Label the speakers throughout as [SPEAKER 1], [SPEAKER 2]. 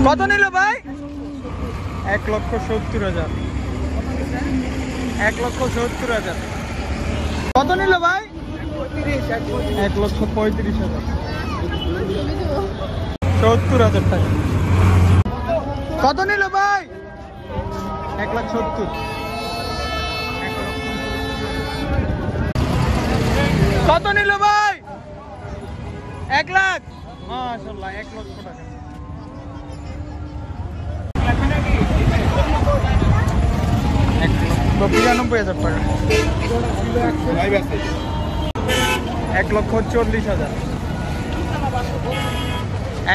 [SPEAKER 1] কত নিল ভাই? 1,70,000। 1,70,000। কত নিল ভাই? 1,35,000। 70,000 টাকা। কত নিল ভাই? 1,70,000। কত নিল ভাই? 1 লাখ। মাশাআল্লাহ, 1 লক্ষ টাকা। 1,92,000 টাকা। 1,40,000।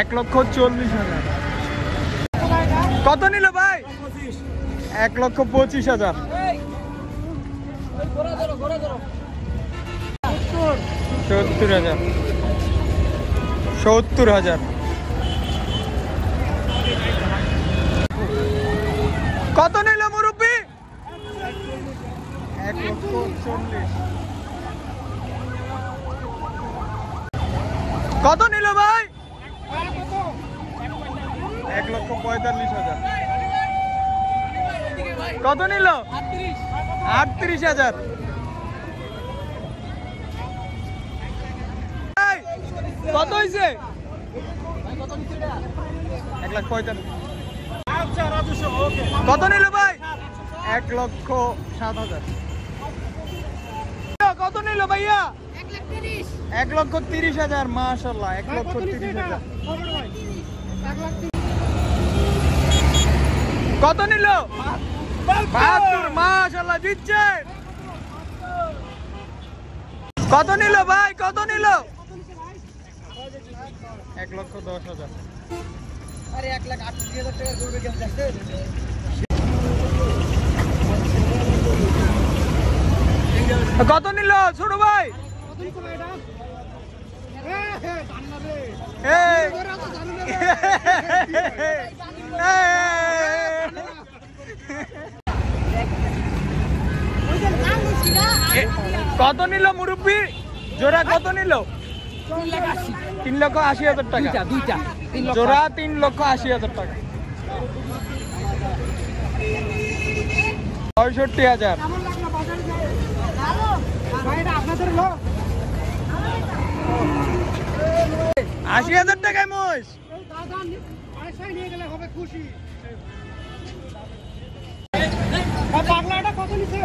[SPEAKER 1] 1,40,000। কত নিল ভাই? 1,25,000। 70,000। 70,000। কত নিল মুরব্বি? 1,40,000। কত নিল ভাই? 1,45,000। কত নিল? 38,000। কত হয়েছে? 1,45,000। কত নিল ভাই? 1,07,000। কত নিল ভাইয়া? 1,30,000। মাশাআল্লাহ, 1,30,000। কত নিল? 72। মাশাআল্লাহ, জিতছে। কত নিল ভাই? কত নিল? 1,10,000।
[SPEAKER 2] আরে 1,38,000 টাকা করবে কেন যাচ্ছে?
[SPEAKER 1] কত নিল ছোট ভাই? কত নিল মুরব্বি? জোড়া কত নিল? 3,80,000 টাকা। জোড়া 3,80,000 টাকা। 65,000। 80,000 টাকায় মোষ।
[SPEAKER 2] কত নিচ্ছে?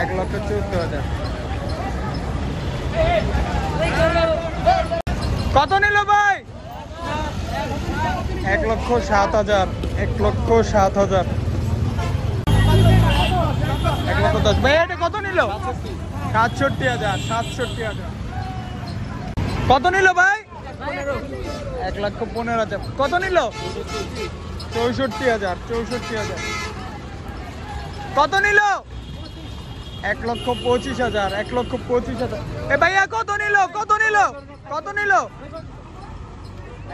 [SPEAKER 1] 1,14,000। কত নিল ভাই? 1,07,000। 1,07,000। 1,10,000। ভাই এটা কত নিল? 67,000। 67,000। কত নিল ভাই? 1,15,000। কত নিল? 64,000। 64,000। কত নিল? 1,25,000। 1,25,000। এ ভাইয়া কত নিল? কত নিল? কত নিল?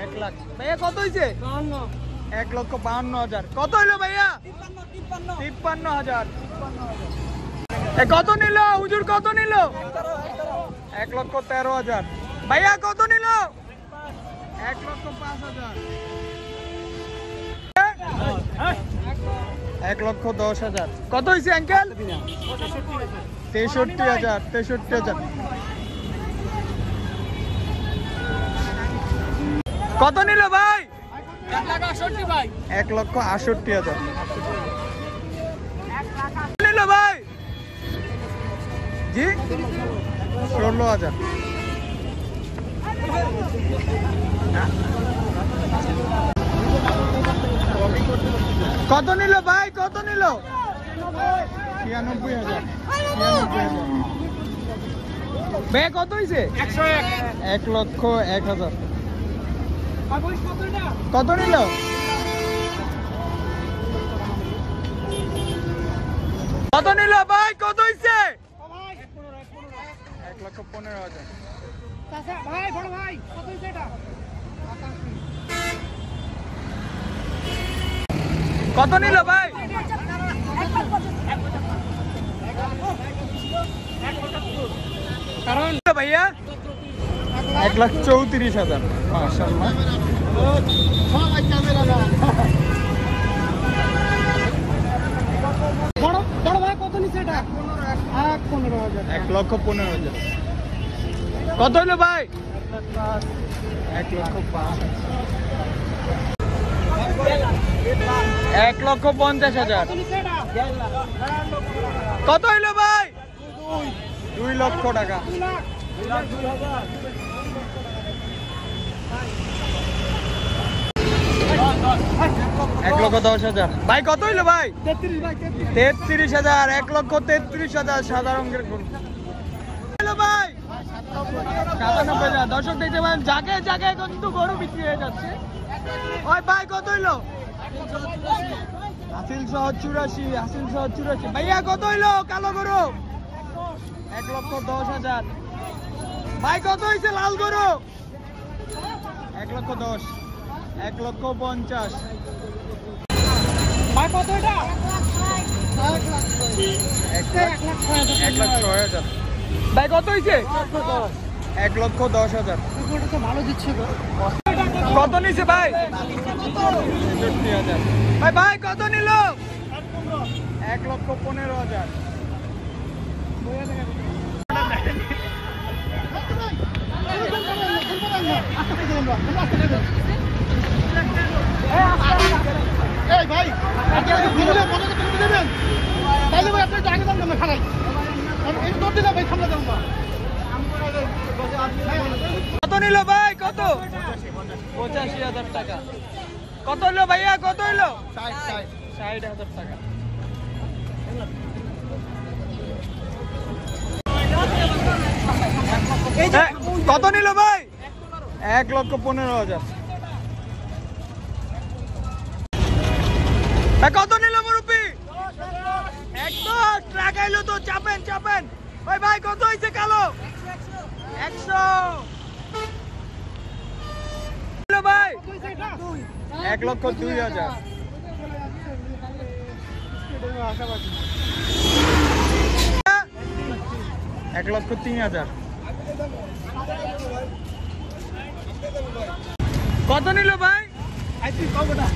[SPEAKER 1] 1 লাখ। ভাইয়া কত হয়েছে? 1,52,000। কত হইলো ভাইয়া? 53,000। কত নিল হুজুর? কত নিল? 1,13,000। ভাইয়া কত নিল? 1,05,000। 1,10,000। কত হয়েছে আঙ্কেল? 63,000। 63,000। কত নিল ভাই? 1,68,000। নিল ভাই? জি 16,000। কত নিল ভাই? কত নিল? 96,000। 96,000। ভাই কত হয়েছে? 1,01,000। কত নিল? কত নিল ভাই? কত হয়েছে? 1,15,000।
[SPEAKER 2] ভাই বড় ভাই কত হয়েছে এটা?
[SPEAKER 1] কত নিল ভাই?
[SPEAKER 2] কারণ
[SPEAKER 1] ভাইয়া 1,34,000 মাশাআল্লাহ।
[SPEAKER 2] বড় বড় ভাই কত নিচে এটা 1,15,000
[SPEAKER 1] 1,15,000। কত হলো ভাই? 1,05,000। 1,50,000। কত হইলো ভাই? 2 লক্ষ টাকা। 1,10,000। ভাই কত হইলো ভাই? 33,000। 1,33,000 সাদা রঙের গরু হইলো ভাই। 97,000। দর্শক দেখতে পারেন জায়গায় জায়গায় কিন্তু গরু বিক্রি হয়ে যাচ্ছে। ওই ভাই কত হইলো? হাসিল সহ 84। ভাইয়া কত হইলো কালো গরু? 1,10,000। ভাই কত হয়েছে লাল গরু? 1,10,000। 1,50,000।
[SPEAKER 2] ভাই কত এটা
[SPEAKER 1] 1,06,000। ভাই কত হয়েছে? 1,10,000।
[SPEAKER 2] এটা তো ভালো দিচ্ছে গো।
[SPEAKER 1] কত নিছে ভাই? 63,000। ভাই ভাই কত নিল? 1,15,000।
[SPEAKER 2] এই ভাই দেবেন তাইলে ভাই আপনি আগে দাম না খালাই এই দর দিলে ভাই সামনে দাম না।
[SPEAKER 1] কত নিল ভাই? কত? 85,000 টাকা। কত হলো ভাইয়া? কত হলো? 60,000 টাকা। কত নিল ভাই? 1,15,000। কত নিল মুরব্বি? একদম ট্রাক আইলো তো, চাপেন চাপেন। ওই ভাই কত হয়েছে কালো? 100 ভাই। 1,02,000। 1,03,000। কত নিল ভাই? 1,46,000।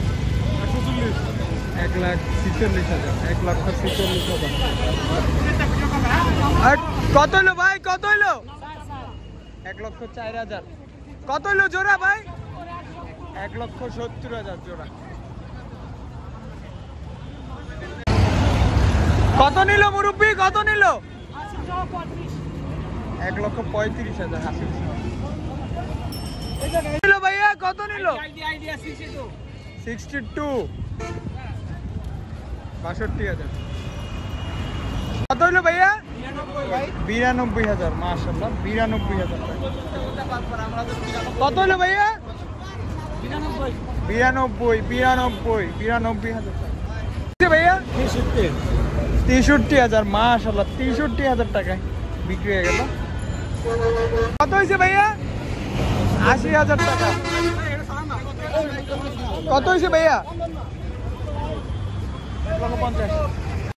[SPEAKER 1] 1,46,000। আর কত হলো ভাই? কত হলো? 1,04,000। কত হলো জোড়া ভাই? 1,70,000 জোড়া। কত নিল মুরব্বি? কত নিল? 1,35,000। হাসিল নিল ভাইয়া? কত নিল? 62। 62,000। কত হলো ভাইয়া? 92,000। মাশাআল্লাহ 92,000 টাকা। কত হলো ভাইয়া? 92,000 টাকা। ভাইয়া 63,000। মাশাআল্লাহ 63,000 টাকায় বিক্রি হয়ে গেল। কত হয়েছে ভাইয়া? 80,000 টাকা। কত হয়েছে ভাইয়া? 1,50,000।